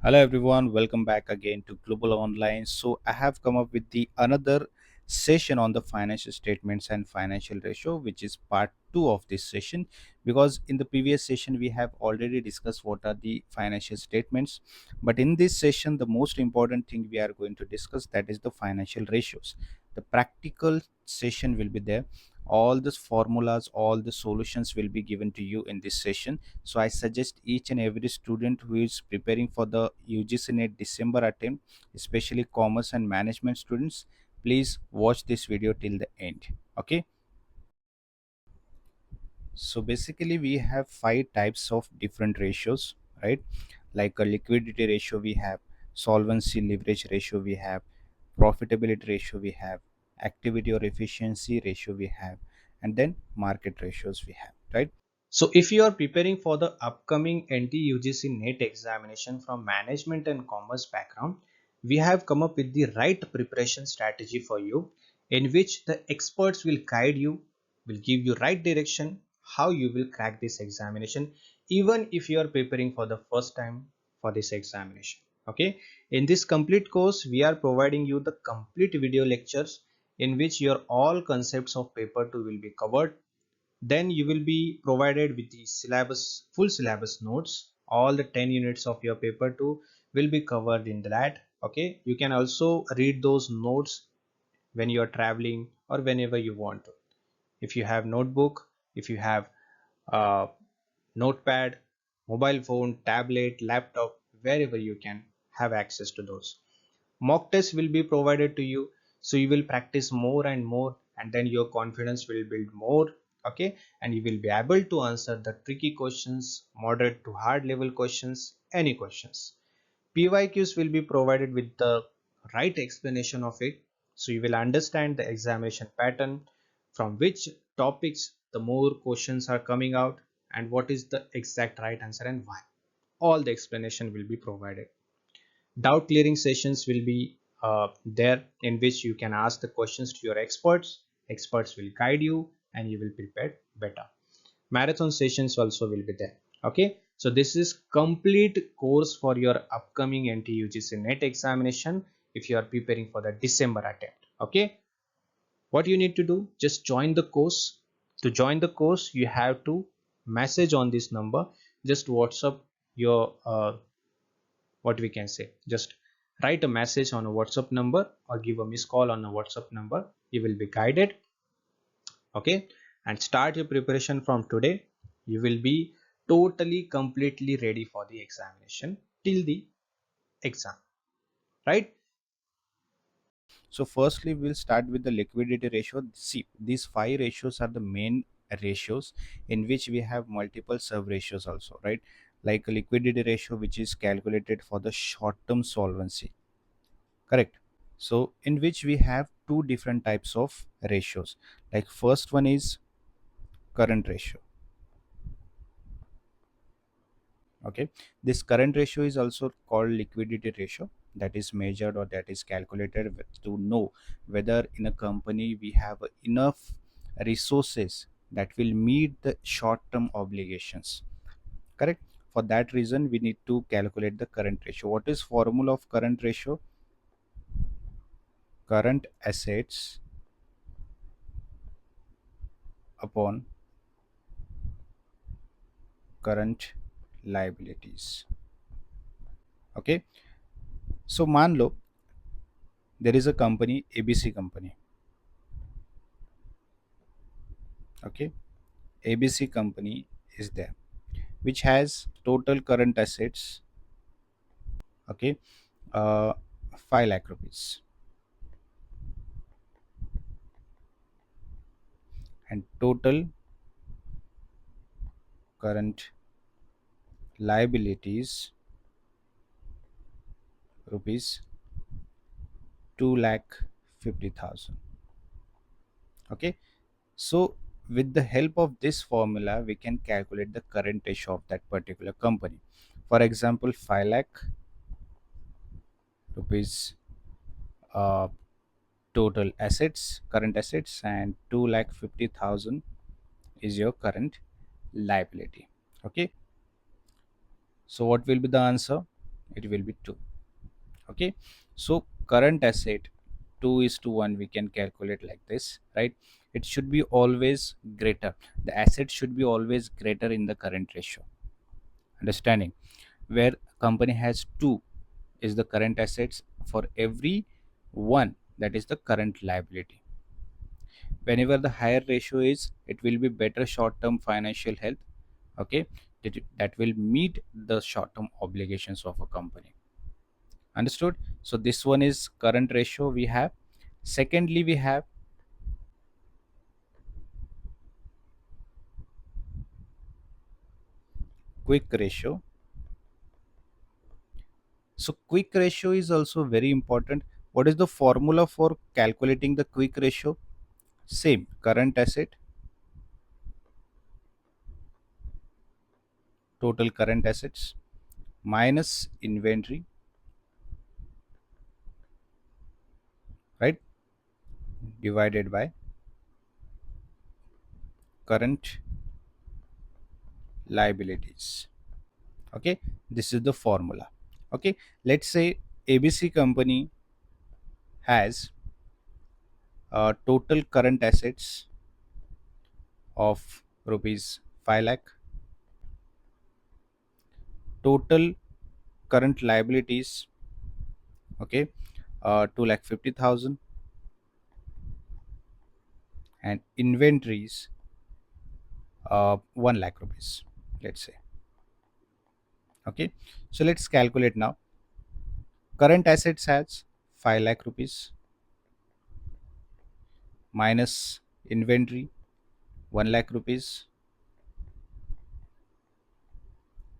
Hello everyone, welcome back again to Global Online. So I have come up with the another session on the financial statements and financial ratio, which is part 2 of this session, because in the previous session we have already discussed what are the financial statements, but in this session the most important thing we are going to discuss, that is the financial ratios. The practical session will be there. All the formulas, all the solutions will be given to you in this session. So I suggest each and every student who is preparing for the UGC NET December attempt, especially commerce and management students, please watch this video till the end. Okay. So basically we have five types of different ratios, right? Like a liquidity ratio we have, solvency leverage ratio we have, profitability ratio we have, activity or efficiency ratio we have, and then market ratios we have, right? So if you are preparing for the upcoming NTA UGC NET examination from management and commerce background, we have come up with the right preparation strategy for you, in which the experts will guide you, will give you right direction how you will crack this examination, even if you are preparing for the first time for this examination. Okay, in this complete course we are providing you the complete video lectures in which your all concepts of paper 2 will be covered. Then you will be provided with the syllabus, full syllabus notes. All the 10 units of your paper 2 will be covered in that. Okay, you can also read those notes when you are traveling or whenever you want to. If you have notebook, if you have notepad, mobile phone, tablet, laptop, wherever you can have access to those. Mock tests will be provided to you, so you will practice more and more, and then your confidence will build more. Okay, and you will be able to answer the tricky questions, moderate to hard level questions, any questions. PYQs will be provided with the right explanation of it, so you will understand the examination pattern, from which topics the more questions are coming out, and what is the exact right answer and why. All the explanation will be provided. Doubt clearing sessions will be there, in which you can ask the questions to your experts. Experts will guide you and you will prepare better. Marathon sessions also will be there. Okay, so this is complete course for your upcoming NTA UGC NET examination if you are preparing for the December attempt. Okay, what you need to do, just join the course. To join the course you have to message on this number. Just WhatsApp your what we can say, just write a message on a WhatsApp number or give a missed call on a WhatsApp number. You will be guided. Okay, and start your preparation from today. You will be totally completely ready for the examination till the exam, right? So firstly we'll start with the liquidity ratio. See, these five ratios are the main ratios, in which we have multiple sub ratios also, right? Like a liquidity ratio, which is calculated for the short term solvency, correct? So in which we have two different types of ratios. Like first one is current ratio. Okay, this current ratio is also called liquidity ratio, that is measured or that is calculated to know whether in a company we have enough resources that will meet the short term obligations, correct? For that reason we need to calculate the current ratio. What is formula of current ratio? Current assets upon current liabilities. Okay, so मान लो there is a company, ABC company. Okay, ABC company is there, which has total current assets. Okay, uh, 5 lakh rupees, and total current liabilities rupees 2 lakh 50,000. Okay, so with the help of this formula we can calculate the current ratio of that particular company. For example, 5 lakh rupees uh, total assets, current assets, and 2 lakh 50,000 is your current liability. Okay, so what will be the answer? it will be 2. Okay, so current asset 2 is to 1 we can calculate like this, right? It should be always greater, the asset should be always greater in the current ratio. Understanding? Where company has 2 is the current assets, for every 1 that is the current liability. Whenever the higher ratio is, it will be better short term financial health. Okay, that will meet the short term obligations of a company. Understood? So this one is current ratio we have. Secondly, we have quick ratio. So quick ratio is also very important. What is the formula for calculating the quick ratio? Same, current asset, total current assets, minus inventory, right? Divided by current liabilities. Okay, this is the formula. Okay, let's say ABC company has total current assets of rupees 5 lakh, total current liabilities, okay, 2 lakh 50,000, and inventories 1 lakh rupees, let's say. Okay, so let's calculate now. Current assets has 5 lakh rupees minus inventory 1 lakh rupees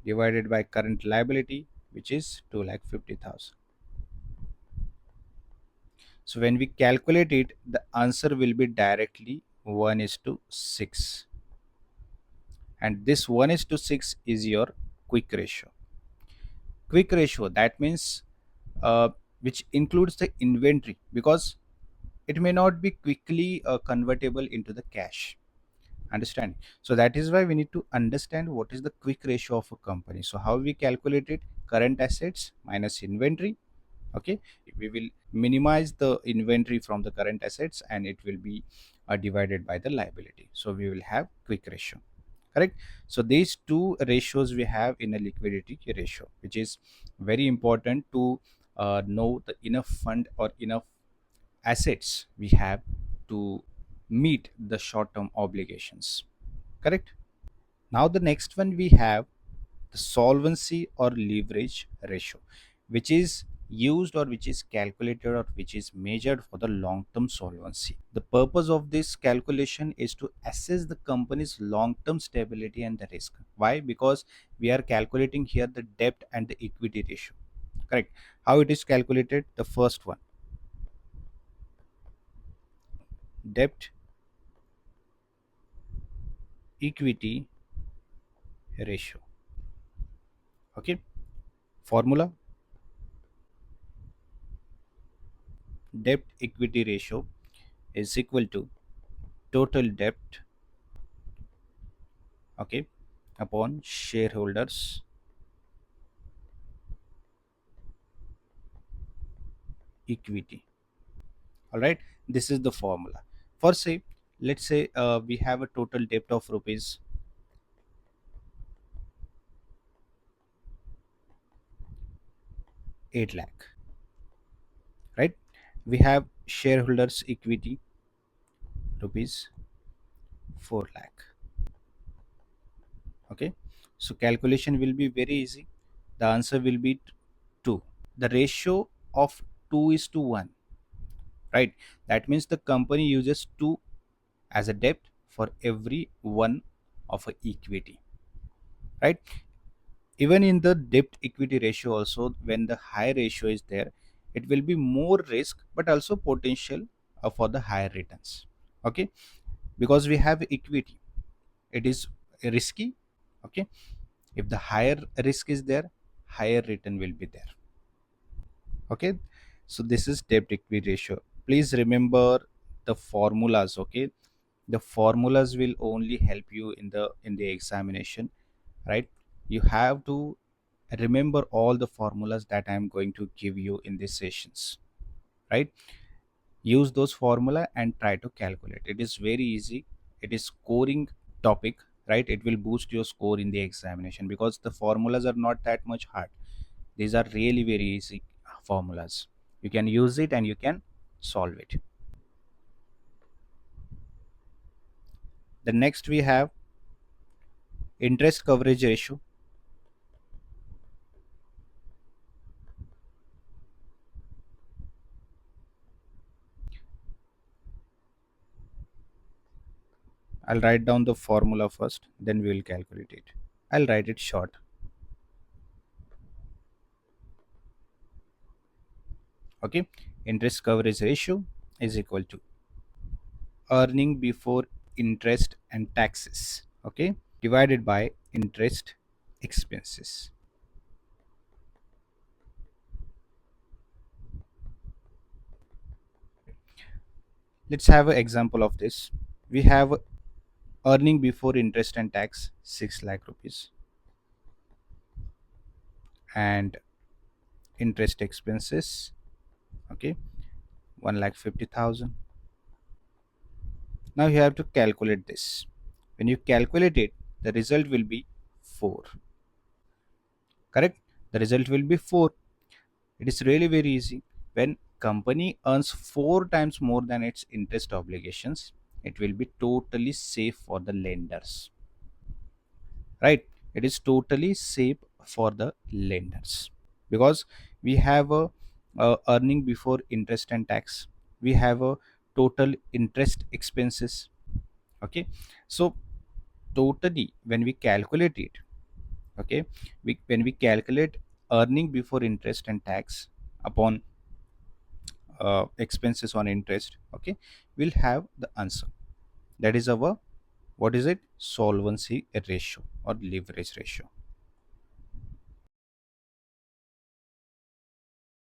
divided by current liability, which is 2 lakh 50,000. So when we calculate it, the answer will be directly 1 is to 6. And this 1 is to 6 is your quick ratio. Quick ratio, that means which includes the inventory, because it may not be quickly convertible into the cash. Understand? So that is why we need to understand what is the quick ratio of a company. So how we calculate it? Current assets minus inventory. Okay, we will minimize the inventory from the current assets and it will be divided by the liability, so we will have quick ratio. Correct? So these two ratios we have in a liquidity ratio, which is very important to know the enough fund or enough assets we have to meet the short term obligations. Correct? Now the next one we have the solvency or leverage ratio, which is used or which is calculated or which is measured for the long term solvency. The purpose of this calculation is to assess the company's long term stability and the risk. Why? Because we are calculating here the debt and the equity ratio. Correct? How it is calculated? The first one, debt equity ratio. Okay, formula, debt equity ratio is equal to total debt, okay, upon shareholders equity. All right, this is the formula. For say, let's say we have a total debt of rupees 8 lakh, right? We have shareholders equity rupees 4 lakh. Okay, so calculation will be very easy. The answer will be 2. The ratio of 2 is to 1, right? That means the company uses 2 as a debt for every 1 of a equity, right? Even in the debt equity ratio also, when the high ratio is there, it will be more risk but also potential for the higher returns. Okay, because we have equity, it is risky. Okay, if the higher risk is there, higher return will be there. Okay, so this is debt equity ratio. Please remember the formulas. Okay, the formulas will only help you in the examination, right? You have to remember all the formulas that I am going to give you in these sessions, right? Use those formula and try to calculate. It is very easy. It is scoring topic, right? It will boost your score in the examination because the formulas are not that much hard. These are really very easy formulas. You can use it and you can solve it. The next we have interest coverage ratio. I'll write down the formula first, then we will calculate it. I'll write it short. Okay, interest coverage ratio is equal to earning before interest and taxes, okay, divided by interest expenses. Let's have an example of this. We have earning before interest and tax 6 lakh rupees and interest expenses, okay, 1 lakh 50,000. Now you have to calculate this. When you calculate it, the result will be 4. Correct? The result will be 4. It is really very easy. When company earns 4 times more than its interest obligations, it will be totally safe for the lenders. Right? It is totally safe for the lenders because we have a earning before interest and tax. We have a total interest expenses. Okay, so totally when we calculate it, okay, when we calculate earning before interest and tax upon expenses on interest, okay, we'll have the answer. That is our, what is it, solvency ratio or leverage ratio.